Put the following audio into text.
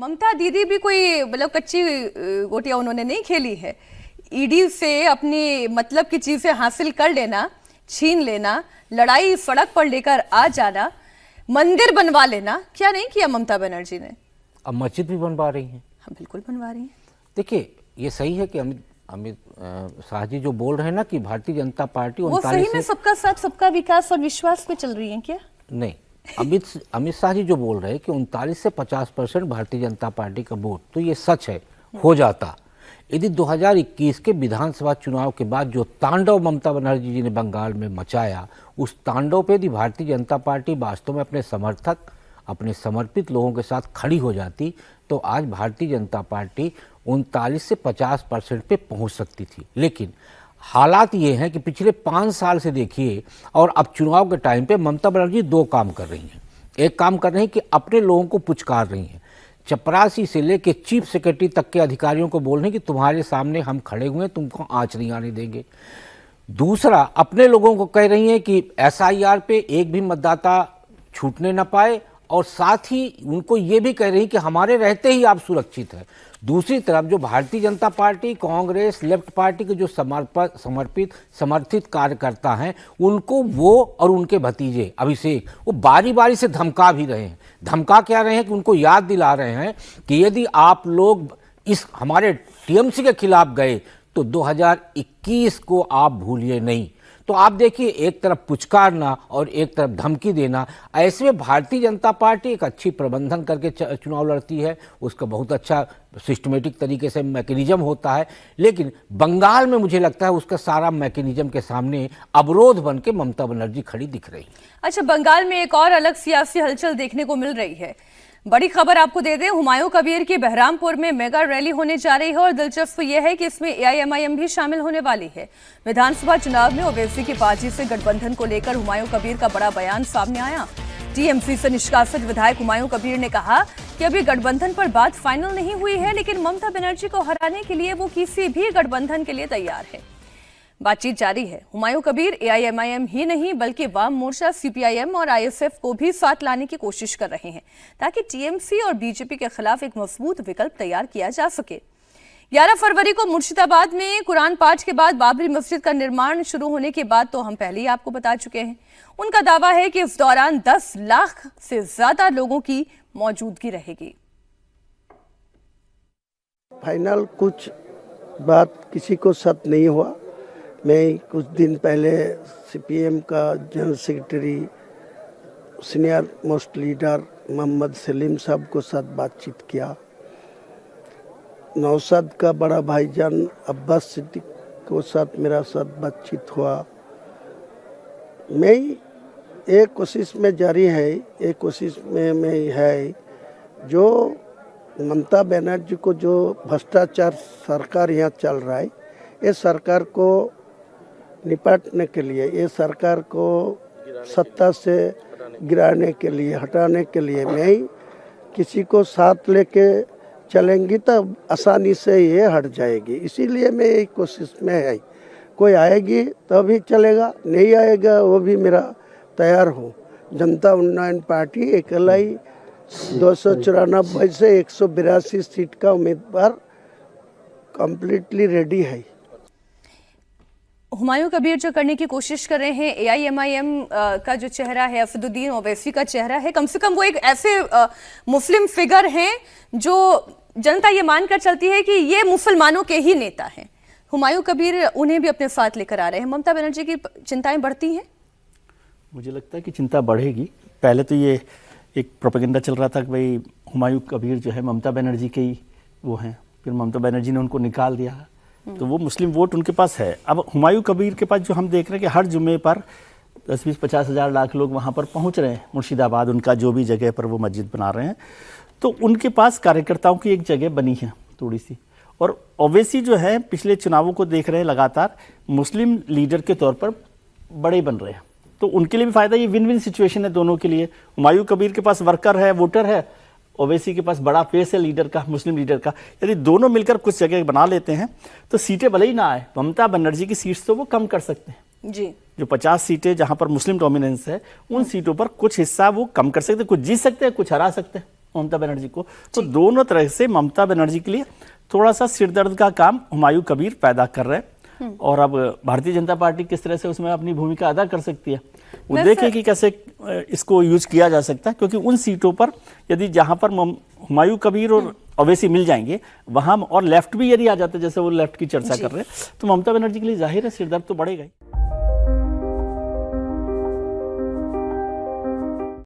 ममता दीदी भी कोई मतलब कच्ची गोटियां उन्होंने नहीं खेली है। ईडी से अपनी मतलब की चीजें हासिल कर लेना, छीन लेना, लड़ाई सड़क पर लेकर आ जाना, मंदिर बनवा लेना, क्या नहीं किया ममता बनर्जी ने। अब मस्जिद भी बनवा रही हैं। हाँ बिल्कुल बनवा रही हैं। देखिए ये सही है कि अमित शाह जी जो बोल रहे हैं ना कि भारतीय जनता पार्टी वो सही में सबका साथ सबका विकास और विश्वास पे चल रही है क्या? नहीं, अमित शाह जी जो बोल रहे हैं कि 39 से 50% भारतीय जनता पार्टी का वोट, तो ये सच है, हो जाता यदि 2021 के विधानसभा चुनाव के बाद जो तांडव ममता बनर्जी जी ने बंगाल में मचाया, उस तांडव पे यदि भारतीय जनता पार्टी वास्तव में अपने समर्थक, अपने समर्पित लोगों के साथ खड़ी हो जाती तो आज भारतीय जनता पार्टी 39 से 50% पे पहुंच सकती थी। लेकिन हालात ये हैं कि पिछले 5 साल से देखिए और अब चुनाव के टाइम पे ममता बनर्जी 2 काम कर रही हैं। एक काम कर रही हैं कि अपने लोगों को पुचकार रही हैं, चपरासी से लेके चीफ सेक्रेटरी तक के अधिकारियों को बोल रहे हैं कि तुम्हारे सामने हम खड़े हुए हैं, तुमको आंच नहीं आने देंगे। दूसरा, अपने लोगों को कह रही हैं कि SIR पे एक भी मतदाता छूटने ना पाए, और साथ ही उनको ये भी कह रही कि हमारे रहते ही आप सुरक्षित हैं। दूसरी तरफ जो Bharatiya Janata party, Congress, left party के जो समर्पित समर्थित कार्यकर्ता हैं, उनको वो और उनके भतीजे अभिषेक वो बारी बारी से धमका भी रहे हैं। धमका क्या रहे हैं कि उनको याद दिला रहे हैं कि यदि आप लोग इस हमारे TMC के खिलाफ गए तो 2021 को आप भूलिए नहीं। तो आप देखिए, एक तरफ पुचकारना और एक तरफ धमकी देना, ऐसे में भारतीय जनता पार्टी एक अच्छी प्रबंधन करके चुनाव लड़ती है, उसका बहुत अच्छा सिस्टमेटिक तरीके से मैकेनिज्म होता है। लेकिन बंगाल में मुझे लगता है उसका सारा मैकेनिज्म के सामने अवरोध बन के ममता बनर्जी खड़ी दिख रही है। अच्छा, बंगाल में एक और अलग सियासी हलचल देखने को मिल रही है। बड़ी खबर आपको दे दें, हुमायूं कबीर की बहरामपुर में मेगा रैली होने जा रही है और दिलचस्प यह है कि इसमें AIMIM भी शामिल होने वाली है। विधानसभा चुनाव में ओवैसी की पार्टी से गठबंधन को लेकर हुमायूं कबीर का बड़ा बयान सामने आया। TMC से निष्कासित विधायक हुमायूं कबीर ने कहा कि अभी गठबंधन पर बात फाइनल नहीं हुई है, लेकिन ममता बनर्जी को हराने के लिए वो किसी भी गठबंधन के लिए तैयार है। बातचीत जारी है। हुमायूं कबीर AIMIM ही नहीं बल्कि वाम मोर्चा, CPIM और ISF को भी साथ लाने की कोशिश कर रहे हैं ताकि TMC और BJP के खिलाफ एक मजबूत विकल्प तैयार किया जा सके। 11 फरवरी को मुर्शिदाबाद में कुरान पाठ के बाद बाबरी मस्जिद का निर्माण शुरू होने के बाद तो हम पहले ही आपको बता चुके हैं। उनका दावा है कि इस दौरान 10 लाख से ज्यादा लोगों की मौजूदगी रहेगी। फाइनल कुछ बात किसी को सच नहीं हुआ। मैं कुछ दिन पहले CPM का general secretary, senior most leader Mohammad Salim साहब को साथ बातचीत किया। नौशाद का बड़ा भाईजान अब्बास सिद्दीक को साथ मेरा साथ बातचीत हुआ। मैं एक कोशिश में जारी है, एक कोशिश में है जो ममता बनर्जी को जो भ्रष्टाचार सरकार यहाँ चल रहा है, ये सरकार को निपटने के लिए, ये सरकार को सत्ता से गिराने के लिए, हटाने के लिए मैं किसी को साथ लेके चलेंगी तो आसानी से ये हट जाएगी। इसीलिए मैं एक कोशिश में है, कोई आएगी तो भी चलेगा, नहीं आएगा वो भी मेरा तैयार हूँ। जनता उन्नयन पार्टी अकेला ही 294 से 182 सीट का उम्मीदवार कंप्लीटली रेडी है। हुमायूं कबीर जो करने की कोशिश कर रहे हैं, AIMIM का जो चेहरा है, असदुद्दीन ओवैसी का चेहरा है, कम से कम वो एक ऐसे मुस्लिम फिगर हैं जो जनता ये मानकर चलती है कि ये मुसलमानों के ही नेता हैं। हुमायूं कबीर उन्हें भी अपने साथ लेकर आ रहे हैं। ममता बनर्जी की चिंताएं बढ़ती हैं। मुझे लगता है कि चिंता बढ़ेगी। पहले तो ये एक प्रोपेगेंडा चल रहा था कि भाई हुमायूं कबीर जो है ममता बनर्जी के ही वो हैं, फिर ममता बनर्जी ने उनको निकाल दिया तो वो मुस्लिम वोट उनके पास है। अब हुमायूं कबीर के पास जो हम देख रहे हैं कि हर जुम्मे पर 10-20-50 हज़ार लाख लोग वहाँ पर पहुँच रहे हैं। मुर्शिदाबाद उनका जो भी जगह पर वो मस्जिद बना रहे हैं, तो उनके पास कार्यकर्ताओं की एक जगह बनी है थोड़ी सी। और ओवैसी जो है पिछले चुनावों को देख रहे हैं, लगातार मुस्लिम लीडर के तौर पर बड़े बन रहे हैं, तो उनके लिए भी फ़ायदा, ये विन विन सिचुएशन है दोनों के लिए। हुमायूं कबीर के पास वर्कर है, वोटर है, ओवैसी के पास बड़ा फेस है लीडर का, मुस्लिम लीडर का। यदि दोनों मिलकर कुछ जगह बना लेते हैं तो सीटें भले ही ना आए, ममता बनर्जी की सीट्स तो वो कम कर सकते हैं जी। जो 50 सीटें जहां पर मुस्लिम डोमिनेंस है, उन सीटों पर कुछ हिस्सा वो कम कर सकते हैं, कुछ जीत सकते हैं, कुछ हरा सकते हैं। ममता बनर्जी को। तो दोनों तरह से ममता बनर्जी के लिए थोड़ा सा सिरदर्द का काम हुमायूं कबीर पैदा कर रहे हैं, और अब भारतीय जनता पार्टी किस तरह से उसमें अपनी भूमिका अदा कर सकती है वो देखे कि कैसे इसको यूज किया जा सकता है। क्योंकि उन सीटों पर यदि जहां पर हुमायूं कबीर और अवैसी मिल जाएंगे वहां, और लेफ्ट भी यदि आ जाते जैसे वो लेफ्ट की चर्चा कर रहे हैं, तो ममता बनर्जी के लिए जाहिर है सिरदर्द तो बढ़ेगा ही।